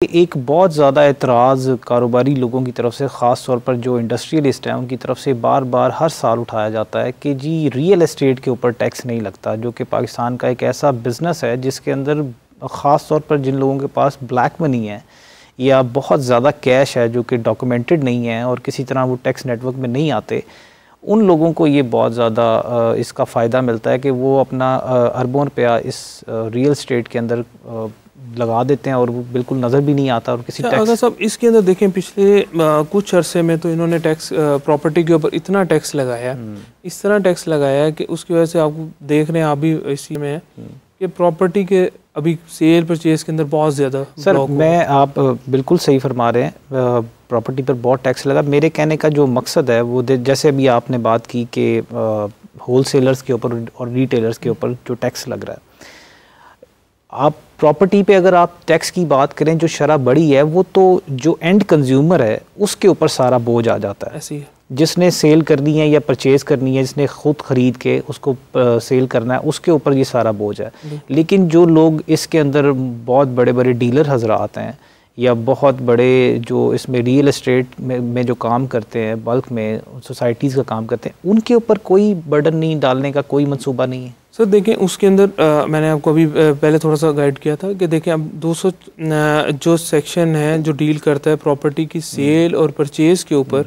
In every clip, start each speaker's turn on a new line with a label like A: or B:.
A: कि एक बहुत ज़्यादा एतराज़ कारोबारी लोगों की तरफ से, ख़ास तौर पर जो इंडस्ट्रियलिस्ट हैं उनकी तरफ से बार बार हर साल उठाया जाता है कि जी रियल एस्टेट के ऊपर टैक्स नहीं लगता, जो कि पाकिस्तान का एक ऐसा बिज़नेस है जिसके अंदर ख़ास तौर पर जिन लोगों के पास ब्लैक मनी है या बहुत ज़्यादा कैश है जो कि डॉक्यूमेंटेड नहीं है और किसी तरह वो टैक्स नेटवर्क में नहीं आते, उन लोगों को ये बहुत ज़्यादा इसका फ़ायदा मिलता है कि वो अपना अरबों रुपया इस रियल एस्टेट के अंदर लगा देते हैं और वो बिल्कुल नज़र भी नहीं आता और किसी टैक्स।
B: अगर सब इसके अंदर देखें पिछले कुछ अरसे में तो इन्होंने टैक्स प्रॉपर्टी के ऊपर इतना टैक्स लगाया है, इस तरह टैक्स लगाया है कि उसकी वजह से आपको देख रहे हैं आप भी इसी में है कि प्रॉपर्टी के अभी सेल परचेज के अंदर बहुत ज़्यादा।
A: सर मैं आप बिल्कुल सही फरमा रहे हैं, प्रॉपर्टी पर बहुत टैक्स लगा। मेरे कहने का जो मकसद है वो जैसे अभी आपने बात की कि होल सेलर्स के ऊपर और रिटेलर्स के ऊपर जो टैक्स लग रहा है, आप प्रॉपर्टी पे अगर आप टैक्स की बात करें जो शरह बड़ी है वो तो जो एंड कंज्यूमर है उसके ऊपर सारा बोझ आ जाता है।
B: ऐसी है
A: जिसने सेल करनी है या परचेज़ करनी है, जिसने खुद ख़रीद के उसको सेल करना है, उसके ऊपर ये सारा बोझ है। लेकिन जो लोग इसके अंदर बहुत बड़े बड़े डीलर हजरात हैं या बहुत बड़े जो इसमें रियल एस्टेट में जो काम करते हैं, बल्क में सोसाइटीज़ का काम करते हैं, उनके ऊपर कोई बर्डन नहीं डालने का कोई मंसूबा नहीं है।
B: सर देखें उसके अंदर मैंने आपको अभी पहले थोड़ा सा गाइड किया था कि देखें अब 200 जो सेक्शन है जो डील करता है प्रॉपर्टी की सेल और परचेज़ के ऊपर,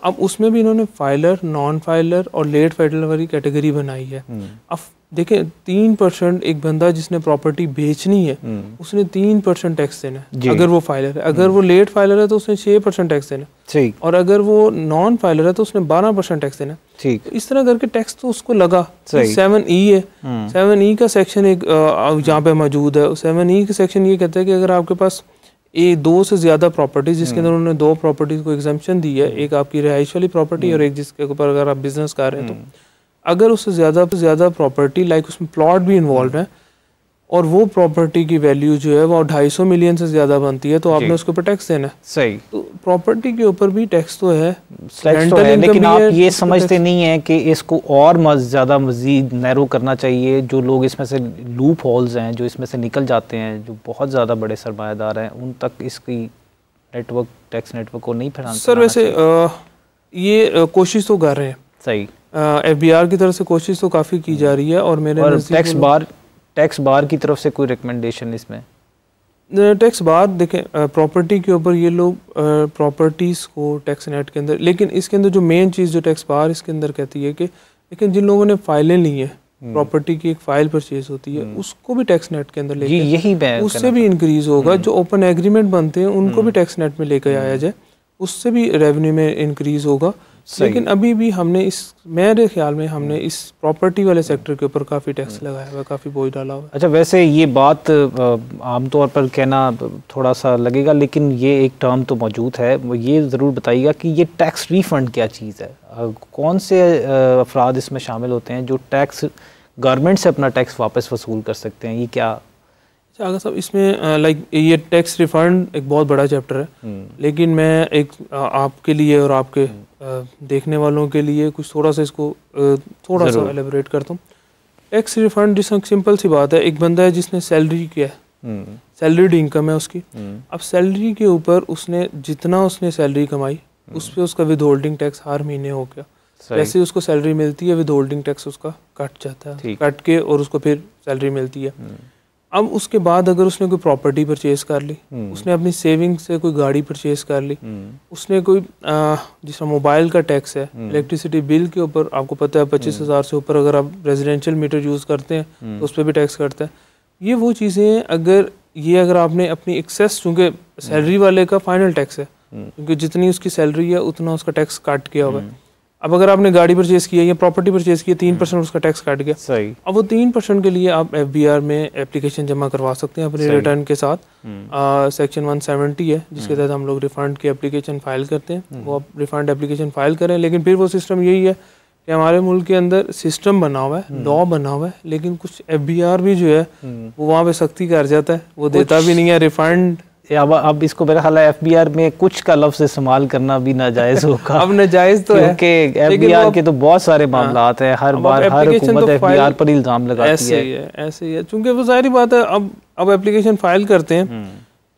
B: अब उसमें भी इन्होंने फाइलर, नॉन फाइलर और लेट फाइलर वाली कैटेगरी बनाई है। अब देखें 3% एक बंदा जिसने प्रॉपर्टी बेचनी है उसने 3% टैक्स देना है अगर वो फाइलर है, अगर वो लेट फाइलर है तो उसने 6% टैक्स देना है, और अगर वो नॉन फाइलर है तो उसने 12% टैक्स देना है। ठीक, तो इस तरह करके टैक्स तो उसको लगा। 7E है, 7E का सेक्शन एक यहाँ पे मौजूद है। 7E का सेक्शन ये कहता है कि अगर आपके पास दो से ज़्यादा प्रॉपर्टीज, जिसके अंदर उन्होंने 2 प्रॉपर्टीज को एग्जम्पशन दी है, एक आपकी रिहाइश वाली प्रॉपर्टी और एक जिसके ऊपर अगर आप बिजनेस कर रहे हैं, तो अगर उससे ज़्यादा प्रॉपर्टी लाइक उसमें प्लॉट भी इन्वॉल्व है और वो प्रॉपर्टी की वैल्यू जो है वो 250 मिलियन से ज़्यादा बनती है तो आपने उसके ऊपर टैक्स देना है।
A: सही,
B: तो प्रॉपर्टी के ऊपर भी टैक्स तो है,
A: लेकिन आप ये समझते नहीं है कि इसको और ज़्यादा मज़ीद नैरो करना चाहिए। जो लोग इसमें से लूप होल्स हैं, जो इसमें से निकल जाते हैं, जो बहुत ज़्यादा बड़े सरमायादार हैं, उन तक इसकी नेटवर्क, टैक्स नेटवर्क को नहीं फैलाना। सर
B: वैसे ये कोशिश तो कर रहे हैं,
A: सही,
B: FBR की तरफ से कोशिश तो काफ़ी की जा रही है। और मेरे
A: टैक्स बार की तरफ से कोई रिकमेंडेशन इसमें?
B: टैक्स बार देखें प्रॉपर्टी के ऊपर ये लोग प्रॉपर्टीज़ को टैक्स नेट के अंदर, लेकिन इसके अंदर जो मेन चीज़ जो टैक्स बार इसके अंदर कहती है कि लेकिन जिन लोगों ने फाइलें ली हैं, प्रॉपर्टी की एक फाइल परचेज होती है, उसको भी टैक्स नेट के अंदर लेके,
A: यही
B: उससे भी इंक्रीज होगा। जो ओपन एग्रीमेंट बनते हैं उनको भी टैक्स नेट में लेकर आया जाए, उससे भी रेवेन्यू में इंक्रीज होगा। लेकिन अभी भी हमने मेरे ख्याल में हमने इस प्रॉपर्टी वाले सेक्टर के ऊपर काफ़ी टैक्स लगाया हुआ है, काफ़ी बोझ डाला हुआ है।
A: अच्छा, वैसे ये बात आमतौर पर कहना थोड़ा सा लगेगा, लेकिन ये एक टर्म तो मौजूद है। वो ये ज़रूर बताइएगा कि ये टैक्स रिफ़ंड क्या चीज़ है? कौन से अफराद इसमें शामिल होते हैं जो टैक्स गवर्नमेंट से अपना टैक्स वापस वसूल कर सकते हैं? ये क्या?
B: अच्छा साहब, इसमें लाइक ये टैक्स रिफंड एक बहुत बड़ा चैप्टर है, लेकिन मैं एक आपके लिए और आपके देखने वालों के लिए कुछ थोड़ा सा इसको थोड़ा सा एलेबोरेट करता हूँ। टैक्स रिफंड जिसमें सिंपल सी बात है, एक बंदा है जिसने सैलरी किया है, सैलरीड इनकम है उसकी। अब सैलरी के ऊपर उसने जितना उसने सैलरी कमाई उस पर उसका विद होल्डिंग टैक्स हर महीने हो गया। जैसे उसको सैलरी मिलती है विद होल्डिंग टैक्स उसका कट जाता है, कट के और उसको फिर सैलरी मिलती है। अब उसके बाद अगर उसने कोई प्रॉपर्टी परचेज कर ली, उसने अपनी सेविंग से कोई गाड़ी परचेज कर ली, उसने कोई जिसका मोबाइल का टैक्स है, इलेक्ट्रिसिटी बिल के ऊपर आपको पता है 25,000 से ऊपर अगर आप रेजिडेंशियल मीटर यूज़ करते हैं तो उस पर भी टैक्स करता है। ये वो चीज़ें अगर आपने अपनी एक्सेस, चूँकि सैलरी वाले का फाइनल टैक्स है, क्योंकि जितनी उसकी सैलरी है उतना उसका टैक्स काट किया हुआ है। अब अगर आपने गाड़ी परचेज की है या प्रॉपर्टी परचेज की है, 3% उसका टैक्स काट गया।
A: सही।
B: अब वो 3% के लिए आप FBR में एप्लीकेशन जमा करवा सकते हैं अपने रिटर्न के साथ। सेक्शन 170 है जिसके तहत हम लोग रिफंड की एप्लीकेशन फाइल करते हैं। वो आप रिफंड एप्लीकेशन फाइल करें, लेकिन फिर वो सिस्टम यही है कि हमारे मुल्क के अंदर सिस्टम बना हुआ है, लॉ बना हुआ है, लेकिन कुछ FBR भी जो है वो वहाँ पे सख्ती कर जाता है, वो देता भी नहीं है रिफंड।
A: अब इसको मेरा ख्याल है FBR में कुछ का लफ्ज़ इस्तेमाल करना भी नाजायज़ होगा।
B: अब नाजायज़ तो है
A: क्योंकि FBR के तो बहुत सारे मामलात हैं, हर बार हर हुकूमत FBR पर इल्ज़ाम लगाती है।
B: ऐसे ही है। चूँकि वो ज़ाहिर बात है, अब एप्लीकेशन फाइल करते हैं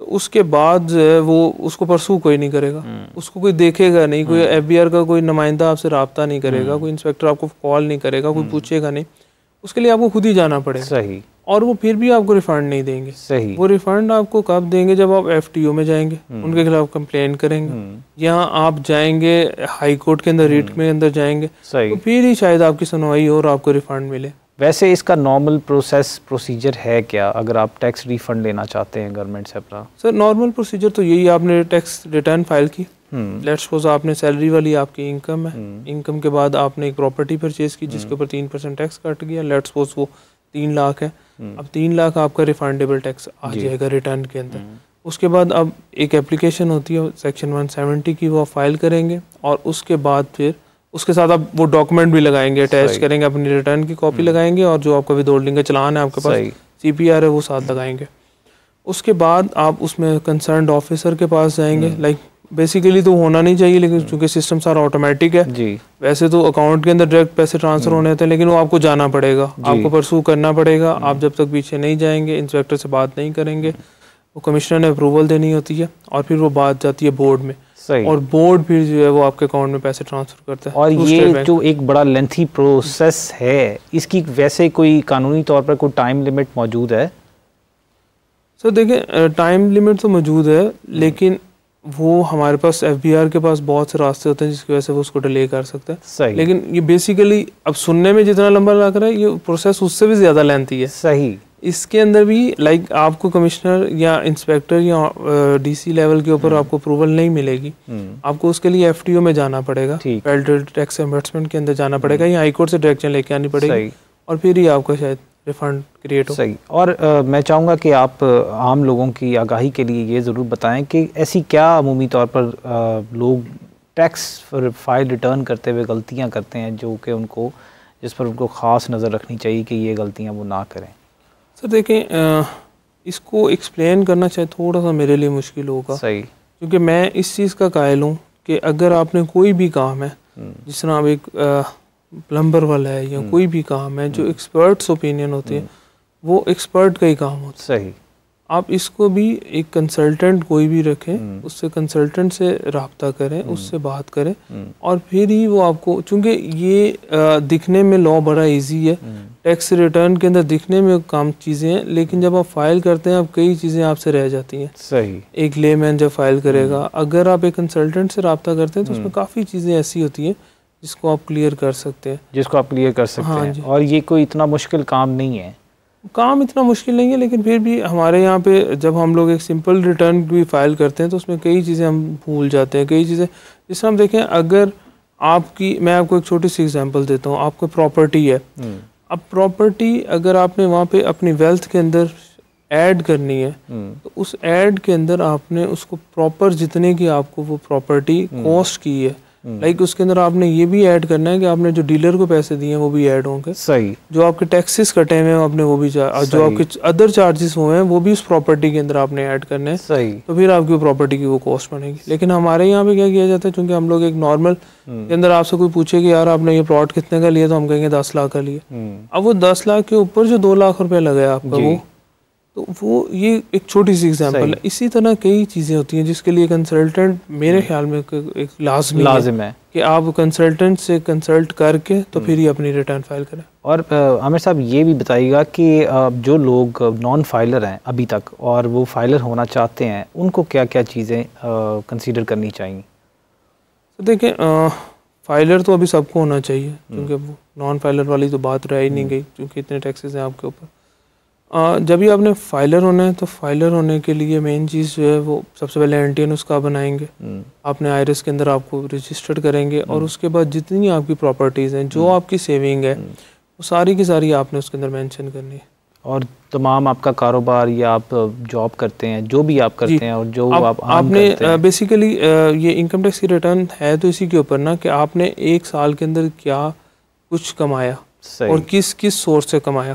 B: तो उसके बाद जो है वो उसको परसू कोई नहीं करेगा, उसको कोई देखेगा नहीं, कोई FBR का कोई नुमाइंदा आपसे रब्ता नहीं करेगा, कोई इंस्पेक्टर आपको कॉल नहीं करेगा, कोई पूछेगा नहीं, उसके लिए आपको खुद ही जाना पड़ेगा।
A: सही। और
B: वो फिर भी आपको रिफंड नहीं देंगे।
A: सही।
B: वो रिफंड आपको कब देंगे? जब आप FTO में जाएंगे, उनके खिलाफ कंप्लेन करेंगे, या आप जाएंगे हाई कोर्ट के अंदर, रीट में अंदर जाएंगे, तो फिर ही शायद आपकी सुनवाई हो और आपको रिफंड मिले।
A: वैसे इसका नॉर्मल प्रोसीजर है क्या अगर आप टैक्स रिफंड लेना चाहते हैं गवर्नमेंट से अपना?
B: सर नॉर्मल प्रोसीजर तो यही, आपने टैक्स रिटर्न फाइल की, लेट्स सपोज आपने सैलरी वाली आपकी इनकम है, इनकम के बाद आपने एक प्रॉपर्टी परचेज की जिसके ऊपर 3% टैक्स कट गया, लेट्स सपोज वो 3 लाख है, अब 3 लाख आपका रिफंडेबल टैक्स आ जाएगा रिटर्न के अंदर। उसके बाद अब एक एप्लीकेशन होती है सेक्शन 170 की, वो आप फाइल करेंगे और उसके बाद फिर उसके साथ आप वो डॉक्यूमेंट भी लगाएंगे, अटैच करेंगे, अपनी रिटर्न की कॉपी लगाएंगे, और जो आपका विदहोल्डिंग का चालान है आपके पास, CPR है, वो साथ लगाएंगे। उसके बाद आप उसमें कंसर्न्ड ऑफिसर के पास जाएंगे। लाइक बेसिकली तो होना नहीं चाहिए, लेकिन चूंकि सिस्टम सारा ऑटोमेटिक है जी। वैसे तो अकाउंट के अंदर डायरेक्ट पैसे ट्रांसफर होने होते हैं, लेकिन वो आपको जाना पड़ेगा, आपको परसू करना पड़ेगा। आप जब तक पीछे नहीं जाएंगे, इंस्पेक्टर से बात नहीं करेंगे, वो कमिश्नर ने अप्रूवल देनी होती है, और फिर वो बात जाती है बोर्ड में, और बोर्ड फिर जो है वो आपके अकाउंट में पैसे ट्रांसफर करता है।
A: और ये जो एक बड़ा लेंथी प्रोसेस है, इसकी वैसे कोई कानूनी तौर पर कोई टाइम लिमिट मौजूद है?
B: सर देखिए, टाइम लिमिट तो मौजूद है, लेकिन वो हमारे पास FBR के पास बहुत से रास्ते होते हैं जिसकी वजह से वो उसको डिले कर सकता है। सही। लेकिन ये बेसिकली अब सुनने में जितना लंबा लग रहा है, ये प्रोसेस उससे भी ज़्यादा लेंथी है। सही। इसके अंदर भी लाइक आपको कमिश्नर या इंस्पेक्टर या DC लेवल के ऊपर आपको अप्रूवल नहीं मिलेगी, आपको उसके लिए FTO में जाना पड़ेगा, फेडरल टैक्स एम्बर्समेंट के अंदर जाना पड़ेगा, या हाई कोर्ट से डायरेक्शन लेके आनी पड़ेगी, और फिर ही आपका शायद रिफंड क्रिएट हो। सही। और मैं चाहूँगा कि आप आम लोगों की आगाही के लिए ये ज़रूर बताएं कि ऐसी क्या अमूमी तौर पर लोग टैक्स फाइल रिटर्न करते हुए गलतियाँ करते हैं जो कि उनको, जिस पर उनको ख़ास नज़र रखनी चाहिए कि ये गलतियाँ वो ना करें? सर देखें, इसको एक्सप्लेन करना चाहे थोड़ा सा मेरे लिए मुश्किल होगा। सही। क्योंकि मैं इस चीज़ का कायल हूँ कि अगर आपने कोई भी काम है, जिस तरह आप एक प्लम्बर वाला है या कोई भी काम है, जो एक्सपर्ट्स ओपिनियन होते हैं, वो एक्सपर्ट का ही काम होता है। सही। आप इसको भी एक कंसल्टेंट कोई भी रखें, उससे कंसल्टेंट से रब्ता करें, उससे बात करें, और फिर ही वो आपको, चूँकि ये दिखने में लॉ बड़ा इजी है, टैक्स रिटर्न के अंदर दिखने में काम चीज़ें हैं, लेकिन जब आप फाइल करते हैं, अब कई चीज़ें आपसे रह जाती हैं। सही। एक लेमैन जब फाइल करेगा, अगर आप एक कंसल्टेंट से रब्ता करते हैं तो उसमें काफ़ी चीज़ें ऐसी होती हैं जिसको आप क्लियर कर सकते हैं, हाँ हैं। और ये कोई इतना मुश्किल काम नहीं है, काम इतना मुश्किल नहीं है, लेकिन फिर भी हमारे यहाँ पे जब हम लोग एक सिंपल रिटर्न भी फाइल करते हैं तो उसमें कई चीज़ें हम भूल जाते हैं, कई चीज़ें। जिससे हम देखें, अगर आपकी, मैं आपको एक छोटी सी एग्जांपल देता हूँ, आपको प्रॉपर्टी है, अब प्रॉपर्टी अगर आपने वहाँ पे अपनी वेल्थ के अंदर ऐड करनी है, तो उस ऐड के अंदर आपने उसको प्रॉपर जितने की आपको वो प्रॉपर्टी कॉस्ट की है, लाइक उसके अंदर आपने ये भी ऐड करना है कि आपने जो डीलर को पैसे दिए हैं वो भी ऐड होंगे। सही। जो आपके टैक्सेस कटे हुए हैं आपने वो भी, जो आपके अदर चार्जेस हुए हैं वो भी उस प्रॉपर्टी के अंदर आपने ऐड करने हैं। सही। तो फिर आपकी प्रॉपर्टी की वो कॉस्ट बनेगी। लेकिन हमारे यहाँ पे क्या किया जाता है, क्योंकि हम लोग एक नॉर्मल के अंदर आपसे कोई पूछे कि यार आपने ये प्लॉट कितने का लिया, तो हम कहेंगे 10 लाख का लिया। अब वो 10 लाख के ऊपर जो 2 लाख रुपया लगाया आपका, वो ये एक छोटी सी एग्जांपल है। इसी तरह कई चीज़ें होती हैं जिसके लिए कंसल्टेंट मेरे ख्याल में एक लाजिम है कि आप कंसल्टेंट से कंसल्ट करके तो फिर ही अपनी रिटर्न फाइल करें। और आमिर साहब ये भी बताइएगा कि जो लोग नॉन फाइलर हैं अभी तक और वो फाइलर होना चाहते हैं, उनको क्या क्या चीज़ें कंसीडर करनी चाहिए? तो देखिए, फाइलर तो अभी सबको होना चाहिए, क्योंकि वो नॉन फाइलर वाली तो बात रह ही नहीं गई, क्योंकि इतने टैक्सेस हैं आपके ऊपर। जब भी आपने फाइलर होना है, तो फाइलर होने के लिए मेन चीज़ जो है वो सबसे पहले NTN उसका बनाएंगे, आपने IRS के अंदर आपको रजिस्टर्ड करेंगे, और उसके बाद जितनी आपकी प्रॉपर्टीज़ हैं, जो आपकी सेविंग है, वो सारी की सारी आपने उसके अंदर मेंशन करनी है। और तमाम आपका कारोबार या आप जॉब करते हैं, जो भी आप करते हैं और जो आपने बेसिकली ये इनकम टैक्स की रिटर्न है तो इसी के ऊपर ना, कि आपने 1 साल के अंदर क्या कुछ कमाया और किस किस सोर्स से कमाया।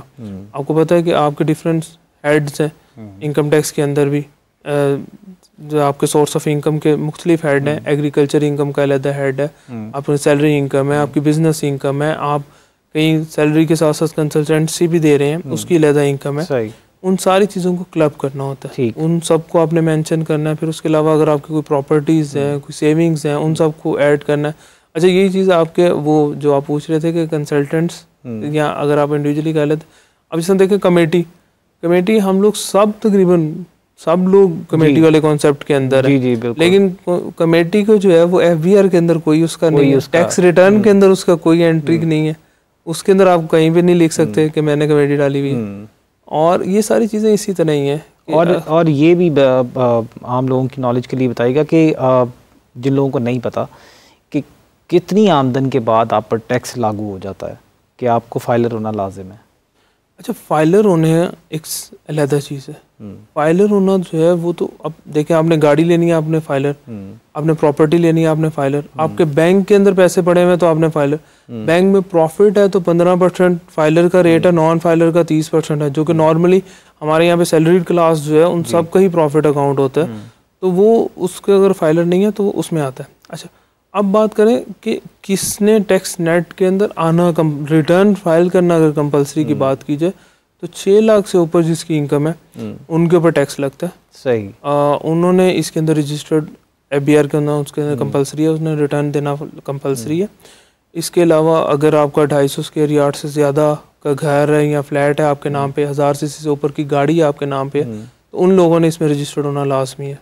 B: आपको पता है कि आपके डिफरेंट हेड्स हैं इनकम टैक्स के अंदर भी, जो आपके सोर्स ऑफ इनकम के मुख्तलिफ हेड हैं। एग्रीकल्चर इनकम का अलग हेड है, आपकी सैलरी इनकम है, आपकी बिजनेस इनकम है, आप कहीं सैलरी के साथ साथ कंसल्टेंसी भी दे रहे हैं, उसकी अलग इनकम है। उन सारी चीज़ों को क्लब करना होता है, उन सबको आपने मेंशन करना है। फिर उसके अलावा अगर आपकी कोई प्रॉपर्टीज़ हैं, कोई सेविंग्स हैं, उन सबको ऐड करना है। अच्छा, यही चीज़ आपके वो जो आप पूछ रहे थे कि कंसल्टेंट्स या अगर आप इंडिविजुअली कर लेते, अब इसमें देखें कमेटी हम लोग सब तकरीबन सब लोग कमेटी वाले कॉन्सेप्ट के अंदर है, लेकिन कमेटी को जो है वो FBR के अंदर कोई उसका नहीं है, टैक्स रिटर्न के अंदर उसका कोई एंट्री नहीं है, उसके अंदर आप कहीं पे नहीं लिख सकते कि मैंने कमेटी डाली हुई है। और ये सारी चीज़ें इसी तरह ही हैं।
A: और ये भी आम लोगों की नॉलेज के लिए बताइएगा कि जिन लोगों को नहीं पता कि कितनी आमदन के बाद आप पर टैक्स लागू हो जाता है कि आपको फाइलर होना लाजिम है।
B: अच्छा, फाइलर होने एक अलग चीज़ है। फाइलर होना जो है वो तो अब देखें, आपने गाड़ी लेनी है आपने फाइलर, आपने प्रॉपर्टी लेनी है आपने फाइलर, आपके बैंक के अंदर पैसे पड़े हुए हैं तो आपने फाइलर, बैंक में प्रॉफिट है तो 15% फाइलर का रेट है, नॉन फाइलर का 30% है, जो कि नॉर्मली हमारे यहाँ पे सैलरीड क्लास जो है उन सब का ही प्रॉफिट अकाउंट होता है, तो वो उसके अगर फाइलर नहीं है तो वो उसमें आता है। अच्छा, अब बात करें कि किसने टैक्स नेट के अंदर आना, रिटर्न फाइल करना अगर कंपलसरी की बात की जाए तो 6 लाख से ऊपर जिसकी इनकम है उनके ऊपर टैक्स लगता है।
A: सही।
B: उन्होंने इसके अंदर रजिस्टर्ड FBR के अंदर उसके अंदर कंपलसरी है, उसने रिटर्न देना कंपलसरी है। इसके अलावा अगर आपका 250 स्क्वायर यार्ड से ज़्यादा का घर है या फ्लैट है आपके नाम पे, 1000 सीसी से ऊपर की गाड़ी है आपके नाम पे, तो उन लोगों ने इसमें रजिस्टर्ड होना लाजमी है।